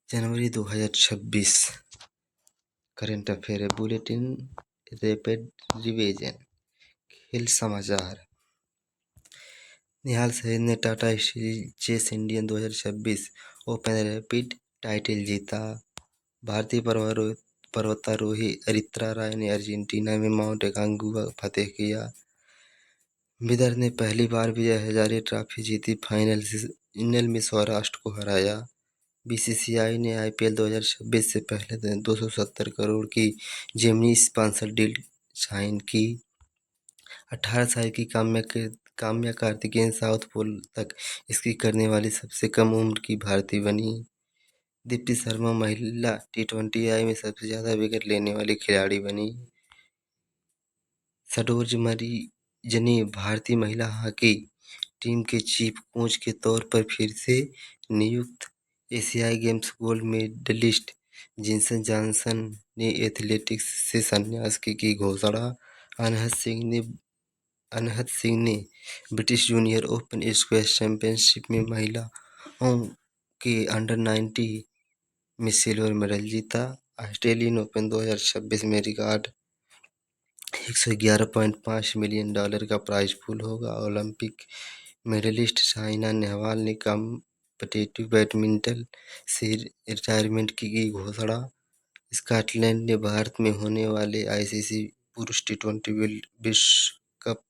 जनवरी 2026 current affair bulletin rapid revision. खेल समाचार। निहाल सईद ने Tata Steel chess Indian 2026 open rapid title जीता। भारतीय पर्वतारोही अरित्रा राय ने अर्जेंटीना में माउंट एकांगुआ फतेह किया। विदर्भ ने पहली बार विजय हजारे ट्रॉफी जीती। फाइनल में सौराष्ट्र को हराया। बीसीसीआई ने आईपीएल 2026 से पहले 270 करोड़ की जेमिनी स्पॉन्सर डील साइन की। 18 साल की काम्या कार्तिकेयन साउथ पोल तक स्की करने वाली सबसे कम उम्र की भारतीय बनी। दीप्ति शर्मा महिला T20I में सबसे ज्यादा विकेट लेने वाली खिलाड़ी बनी। सरोज मरीजने भारतीय महिला हॉकी टीम के चीफ कोच के तौर पर फिर से नियुक्त। एशियाई games gold medalist Jinson Johnson ने एथलेटिक्स से संन्यास की घोषणा। अनहद सिंह ने British Junior Open squash championship में महिलाओं के अंडर-19 में सिल्वर मेडल जीता। ऑस्ट्रेलियन ओपन 2026 में रिकॉर्ड $111.5 मिलियन का प्राइज पूल होगा। ओलंपिक मेडलिस्ट साइना नेहवाल ने कॉम्पिटिटिव बैडमिंटन से रिटायरमेंट की घोषणा। स्कॉटलैंड ने भारत में होने वाले आईसीसी पुरुष T20 विश्व कप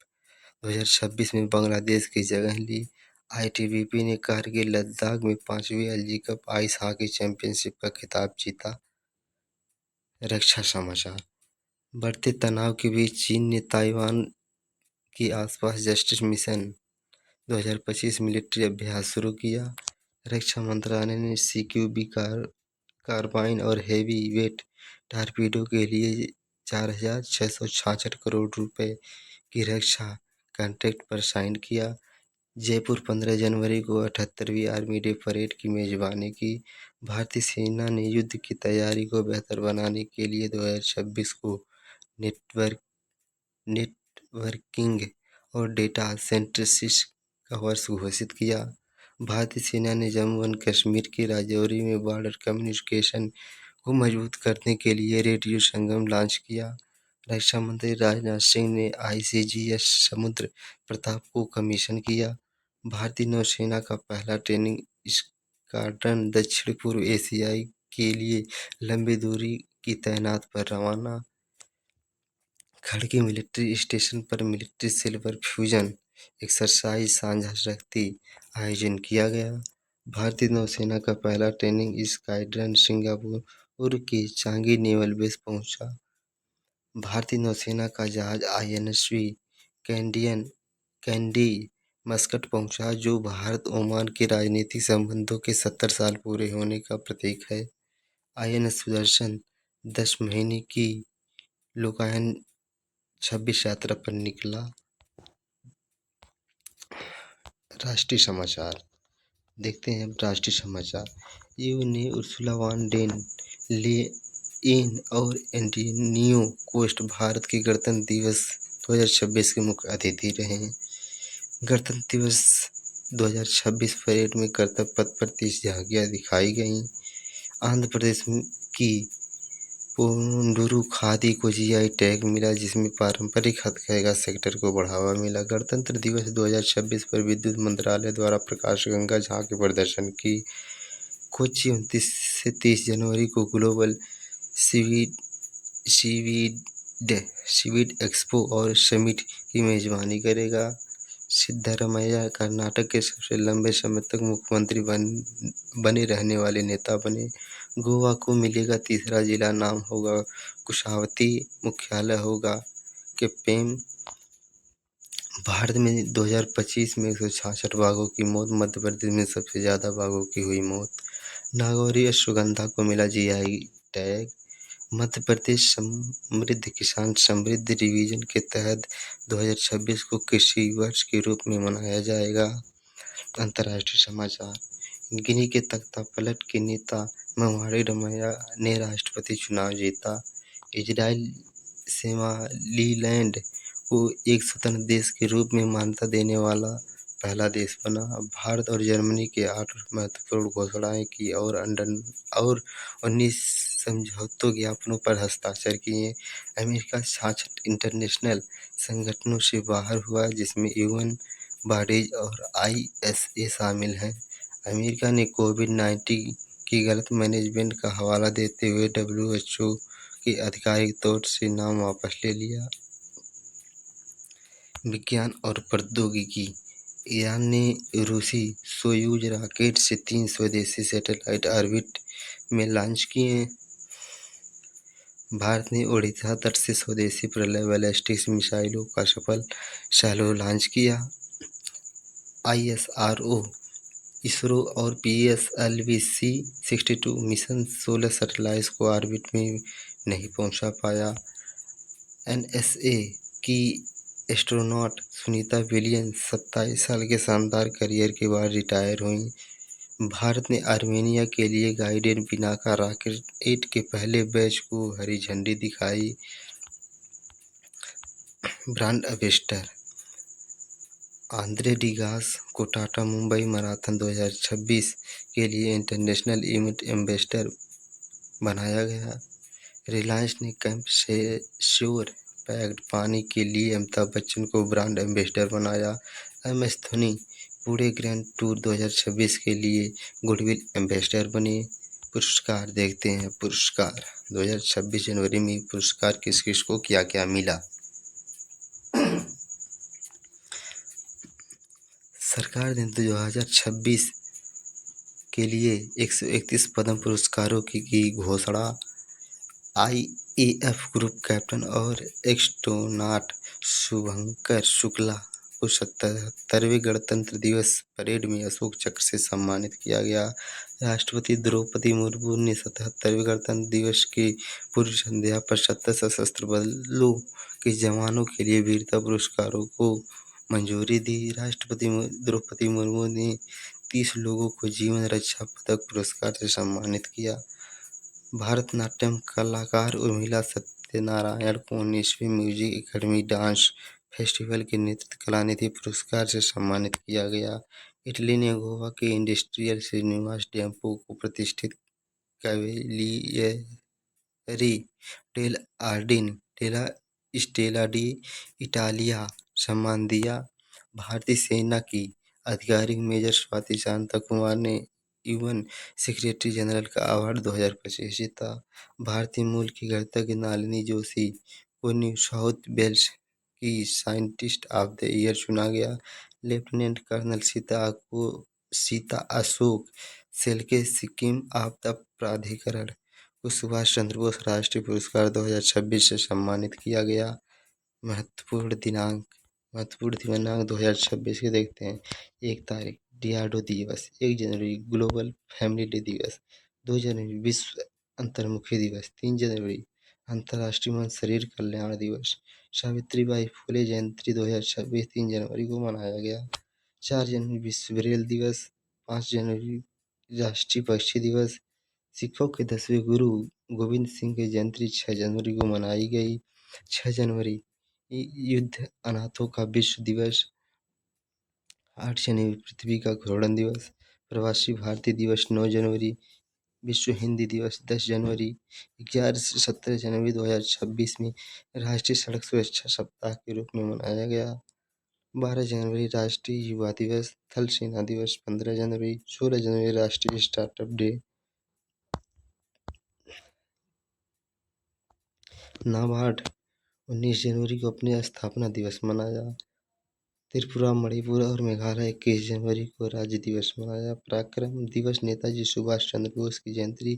2026 में बांग्लादेश की जगह ली। आईटीबीपी ने कारगिल लद्दाख में 5वीं LG cup ice hockey championship का खिताब जीता। रक्षा समाचार। बढ़ते तनाव के बीच चीन ने ताइवान के आसपास जस्टिस मिशन 2025 मिलिट्री अभ्यास शुरू किया। रक्षा मंत्रालय ने CQB कार्बाइन और हेवी वेट टॉरपीडो के लिए 4,666 करोड़ रुपए की रक्षा कॉन्ट्रैक्ट पर साइन किया। जयपुर 15 जनवरी को 78वीं आर्मी डे परेड की मेजबानी की। भारतीय सेना ने युद्ध की तैयारी को बेहतर बनाने के लिए 2026 को नेटवर्किंग और डेटा सेंट्रिसिस का वर्ष घोषित किया। भारतीय सेना ने जम्मू एंड कश्मीर के राजौरी में बॉर्डर कम्युनिकेशन को मजबूत करने के लिए रेडियो संगम लॉन्च किया। रक्षा मंत्री राजनाथ सिंह ने ICGS समुद्र प्रताप को कमीशन किया। भारतीय नौसेना का पहला ट्रेनिंग स्क्वाड्रन दक्षिण पूर्व एशिया के लिए लंबी दूरी की तैनात पर रवाना। खड़गे मिलिट्री स्टेशन पर मिलिट्री सिल्वर फ्यूजन एक्सरसाइज साझा शक्ति आयोजन किया गया। भारतीय नौसेना का पहला ट्रेनिंग स्क्वाड्रन सिंगापुर के चांगी नेवल बेस पहुंचा। भारतीय नौसेना का जहाज INSV कैंडी मस्कट पहुंचा, जो भारत ओमान के राजनीतिक संबंधों के 70 साल पूरे होने का प्रतीक है। INS सुदर्शन 10 महीने की लोकायन 26 यात्रा पर निकला। राष्ट्रीय समाचार देखते हैं। राष्ट्रीय समाचार। EU ने उर्सुला वॉन डेर लेयेन और एंटोनियो कोस्टा भारत के गणतंत्र दिवस 2026 के मुख्य अतिथि रहे। गणतंत्र दिवस 2026 परेड में कर्तव्य पथ पर 30 झांकियां दिखाई गईं। आंध्र प्रदेश की पोंडूरू खादी को GI टैग मिला, जिसमें पारंपरिक हथकरघा सेक्टर को बढ़ावा मिला। गणतंत्र दिवस 2026 पर विद्युत मंत्रालय द्वारा प्रकाश गंगा झांकी प्रदर्शन की। कोच्चि 29 से 30 जनवरी को ग्लोबल सीवीड एक्सपो और समिट की मेजबानी करेगा। सिद्धरामैया कर्नाटक के सबसे लंबे समय तक मुख्यमंत्री बने रहने वाले नेता बने। गोवा को मिलेगा तीसरा जिला, नाम होगा कुशावती, मुख्यालय होगा केम्पेम। भारत में 2025 में 166 बाघों की मौत। मध्य प्रदेश में सबसे ज्यादा बाघों की हुई मौत। नागौरी अश्वगंधा को मिला GI टैग। मध्य प्रदेश समृद्ध किसान समृद्धि डिवीजन के तहत 2026 को कृषि वर्ष के रूप में मनाया जाएगा। अंतर्राष्ट्रीय समाचार। गिनी के तख्तापलट के नेता मोहम्मद डमाया ने राष्ट्रपति चुनाव जीता। इजराइल सोमालिलैंड को एक स्वतंत्र देश के रूप में मान्यता देने वाला पहला देश बना। भारत और जर्मनी के 8 महत्वपूर्ण घोषणाएं की और 19 समझौतों ज्ञापनों पर हस्ताक्षर किए। अमेरिका 66 इंटरनेशनल संगठनों से बाहर हुआ, जिसमें यूएन बॉडीज और आईएसए शामिल हैं। अमेरिका ने कोविड-19 की गलत मैनेजमेंट का हवाला देते हुए डब्ल्यूएचओ के आधिकारिक तौर से नाम वापस ले लिया। विज्ञान और प्रौद्योगिकी। ईरान ने रूसी सोयूज रॉकेट से 3 स्वदेशी सैटेलाइट ऑर्बिट में लॉन्च किए। भारत ने ओडिशा तट से स्वदेशी प्रलय बैलिस्टिक मिसाइलों का सफल सैलो लॉन्च किया। आईएसआरओ, इसरो और पीएसएलवी-C62 मिशन 16 सैटेलाइट्स को ऑर्बिट में नहीं पहुंचा पाया। एनएसए की एस्ट्रोनॉट सुनीता विलियम्स 27 साल के शानदार करियर के बाद रिटायर हुईं। भारत ने आर्मेनिया के लिए गाइडेड पिनाका रॉकेट के पहले बैच को हरी झंडी दिखाई। Brand ambassador. आंद्रे डिगास को टाटा मुंबई मैराथन 2026 के लिए इंटरनेशनल इवेंट एम्बेसडर बनाया गया। रिलायंस ने कैंप श्योर पैक्ड पानी के लिए अमिताभ बच्चन को ब्रांड एम्बेसडर बनाया। MS Dhoni Pune grand tour 2026 के लिए गुडविल एम्बेसडर बने। पुरस्कार देखते हैं। पुरस्कार 2026 जनवरी में पुरस्कार किस किस को क्या क्या मिला। सरकार ने 2026 के लिए 131 पद्म पुरस्कारों की घोषणा। आईएएफ ग्रुप कैप्टन और एस्ट्रोनॉट शुभंकर शुक्ला को 77वें गणतंत्र दिवस परेड में अशोक चक्र से सम्मानित किया गया। राष्ट्रपति द्रौपदी मुर्मू ने 77वें गणतंत्र दिवस की पूर्व संध्या पर 70 सशस्त्र बलों के जवानों के लिए वीरता पुरस्कारों को मंजूरी दी। राष्ट्रपति द्रौपदी मुर्मू ने 30 लोगों को जीवन रक्षा पदक पुरस्कार से सम्मानित किया। भारतनाट्यम कलाकार उर्मिला सत्यनारायण को 19वीं म्यूजिक एकेडमी डांस फेस्टिवल के नेतृत्व कलानिधि पुरस्कार से सम्मानित किया गया। इटली ने गोवा के इंडस्ट्रियल श्रीनिवास टेम्पो को प्रतिष्ठित कैवेलियरी डेला स्टेला डी इटालिया सम्मान दिया। भारतीय सेना की आधिकारिक मेजर स्वाति शांता कुमार ने यूएन सेक्रेटरी जनरल का अवार्ड 2025 जीता। भारतीय मूल की गणितज्ञ नलिनी जोशी को न्यू साउथ वेल्स की साइंटिस्ट ऑफ द ईयर चुना गया। लेफ्टिनेंट कर्नल सीता अशोक शेल्के सिक्किम आपदा प्राधिकरण को सुभाष चंद्र बोस राष्ट्रीय पुरस्कार 2026 से सम्मानित किया गया। महत्वपूर्ण दिनांक 2026 के देखते हैं। 1 तारीख डियाडो दिवस, 1 जनवरी ग्लोबल फैमिली डे दिवस, 2 जनवरी विश्व अंतर्मुखी दिवस, 3 जनवरी अंतर्राष्ट्रीय मन शरीर कल्याण दिवस, सावित्रीबाई फुले जयंती 2026 3 जनवरी को मनाया गया। 4 जनवरी विश्व ब्रेल दिवस, 5 जनवरी राष्ट्रीय पक्षी दिवस, सिखों के 10वें गुरु गोविंद सिंह की जयंती 6 जनवरी को मनाई गई। 6 जनवरी युद्ध अनाथों का विश्व दिवस। 8 जनवरी पृथ्वी का घूर्णन दिवस। प्रवासी भारतीय दिवस 9 जनवरी। विश्व हिंदी दिवस 10 जनवरी। 11 से 17 जनवरी 2026 में राष्ट्रीय सड़क सुरक्षा सप्ताह के रूप में मनाया गया। 12 जनवरी राष्ट्रीय युवा दिवस। थल सेना दिवस 15 जनवरी। 16 जनवरी राष्ट्रीय स्टार्टअप डे। नाबार्ड 19 जनवरी को अपने स्थापना दिवस मनाया। त्रिपुरा, मणिपुर और मेघालय 21 जनवरी को राज्य दिवस मनाया। पराक्रम दिवस नेताजी सुभाष चंद्र बोस की जयंती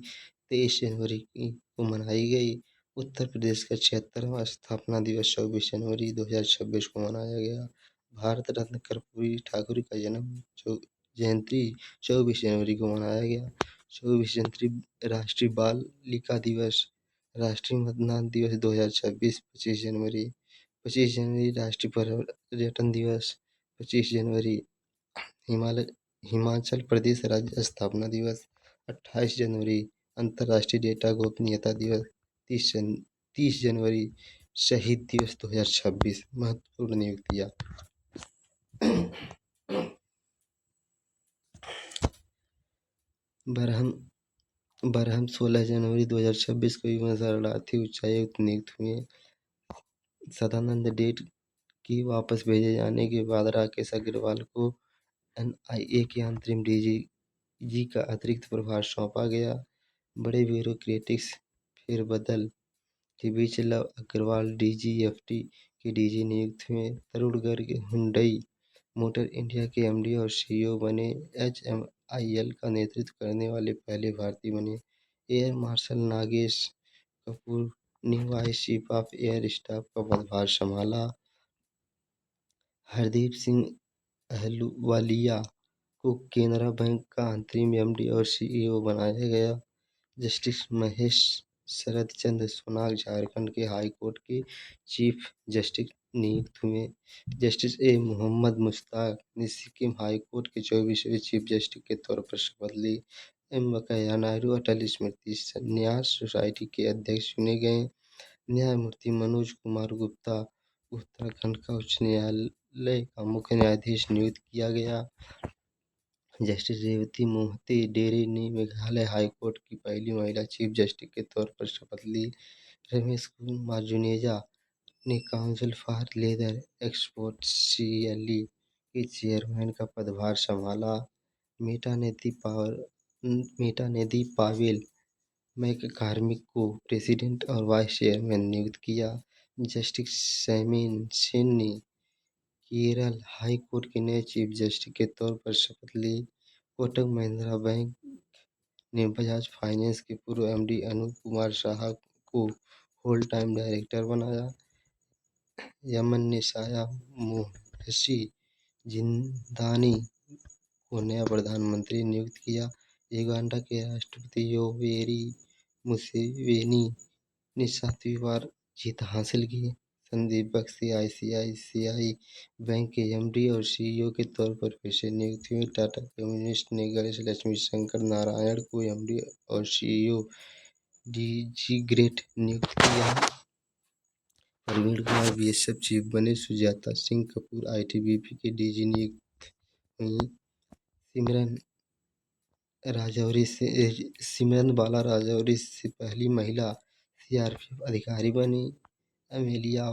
23 जनवरी को मनाई गई। उत्तर प्रदेश का 76वां स्थापना दिवस 24 जनवरी 2026 को मनाया गया। भारत रत्न कर्पूरी ठाकुर का जयंती 24 जनवरी को मनाया गया। 24 जनवरी राष्ट्रीय बालिका दिवस। राष्ट्रीय मतदान दिवस 2026 25 जनवरी। 25 जनवरी राष्ट्रीय पर्यटन दिवस। 25 जनवरी हिमाचल प्रदेश राज्य स्थापना दिवस। 28 जनवरी अंतर्राष्ट्रीय डेटा गोपनीयता दिवस। 30 जनवरी शहीद दिवस 2026। महत्वपूर्ण नियुक्तियाँ। बरहम बरहम 16 जनवरी 2026 को युवा शरणार्थी उच्चायुक्त नियुक्त हुए। सदानंद डेट की वापस भेजे जाने के बाद राकेश अग्रवाल को एनआईए के अंतरिम डीजीजी का अतिरिक्त प्रभार सौंपा गया। बड़े ब्यूरोक्रेटिक फेरबदल के बीच लव अग्रवाल डीजीएफटी के डीजी नियुक्त हुए। तरुण गर्ग हुंडई मोटर इंडिया के एमडी और सीईओ बने। एचएमआईएल का नेतृत्व करने वाले पहले भारतीय बने। एयर मार्शल नागेश कपूर ने vice chief of air staff का पदभार संभाला। हरदीप सिंह अहलूवालिया को केनरा बैंक का अंतरिम एमडी और सीईओ बनाया गया। जस्टिस महेश शरद चंद्र सोनाग झारखंड के हाई कोर्ट के चीफ जस्टिस नियुक्त हुए। जस्टिस ए मोहम्मद मुश्ताक ने सिक्किम हाई कोर्ट के 24वें चीफ जस्टिस के तौर पर शपथ ली। एम वेंकैया नायडू अटल स्मृति न्यास सोसाइटी के अध्यक्ष चुने गए। न्यायमूर्ति मनोज कुमार गुप्ता उत्तराखंड का उच्च न्यायालय का मुख्य न्यायाधीश नियुक्त किया गया। जस्टिस रेवती मोहिते डेरे ने मेघालय हाई कोर्ट की पहली महिला चीफ जस्टिस के तौर पर शपथ ली। रमेश कुमार जुनेजा ने council for leather export CLE के चेयरमैन का पदभार संभाला। मेटा ने दी पावेल मैककॉर्मिक को प्रेसिडेंट और वाइस चेयरमैन नियुक्त किया। जस्टिस सैमुअल सेन ने केरल हाई कोर्ट के नए चीफ जस्टिस के तौर पर शपथ ली। कोटक महिंद्रा बैंक ने बजाज फाइनेंस के पूर्व एमडी अनूप कुमार साहा को होल टाइम डायरेक्टर बनाया। यमन ने शाया मोहर्शी जिंदानी को नया प्रधानमंत्री नियुक्त किया। युगांडा के राष्ट्रपति योवेरी मुसेवेनी ने 7वीं बार जीत हासिल की। संदीप बख्शी आईसीआईसीआई बैंक के एमडी और सीईओ के तौर पर फिर से नियुक्त हुए। टाटा कम्युनिस्ट ने गणेश लक्ष्मी शंकर नारायण को एमडी और सीईओ डीजी ग्रेड नियुक्त किया। प्रवीण कुमार बीएसएफ चीफ बने। सुजाता सिंह कपूर आईटीबीपी के डीजी नियुक्त हुई। सिमरन बाला राजौरी से पहली महिला सीआरपीएफ अधिकारी बनी। अमेलिया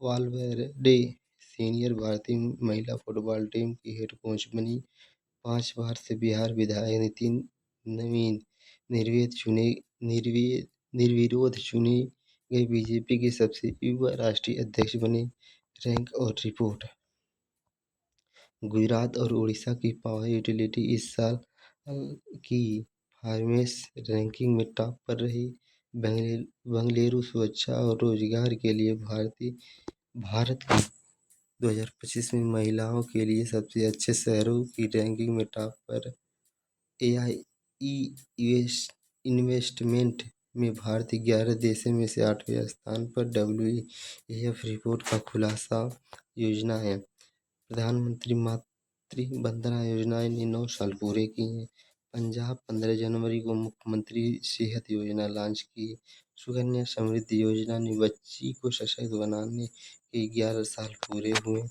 वालवेर्डे सीनियर भारतीय महिला फुटबॉल टीम की हेड कोच बनी। 5 बार से बिहार विधायक नितिन नवीन निर्विरोध चुने गए बीजेपी के सबसे युवा राष्ट्रीय अध्यक्ष बने। रैंक और रिपोर्ट। गुजरात और उड़ीसा की पावर यूटिलिटी इस साल की फार्मेस रैंकिंग में टॉप पर रही। बेंगलुरु सुरक्षा और रोजगार के लिए भारत की 2025 में महिलाओं के लिए सबसे अच्छे शहरों की रैंकिंग में टॉप पर। एआई इन्वेस्टमेंट में भारत 11 देशों में से 8वें स्थान पर। डब्ल्यूईएफ रिपोर्ट का खुलासा। योजना है। प्रधानमंत्री मातृ वंदना योजना ने 9 साल पूरे किए हैं। पंजाब 15 जनवरी को मुख्यमंत्री सेहत योजना लॉन्च की। सुकन्या समृद्धि योजना ने बच्ची को सशक्त बनाने के 11 साल पूरे हुए।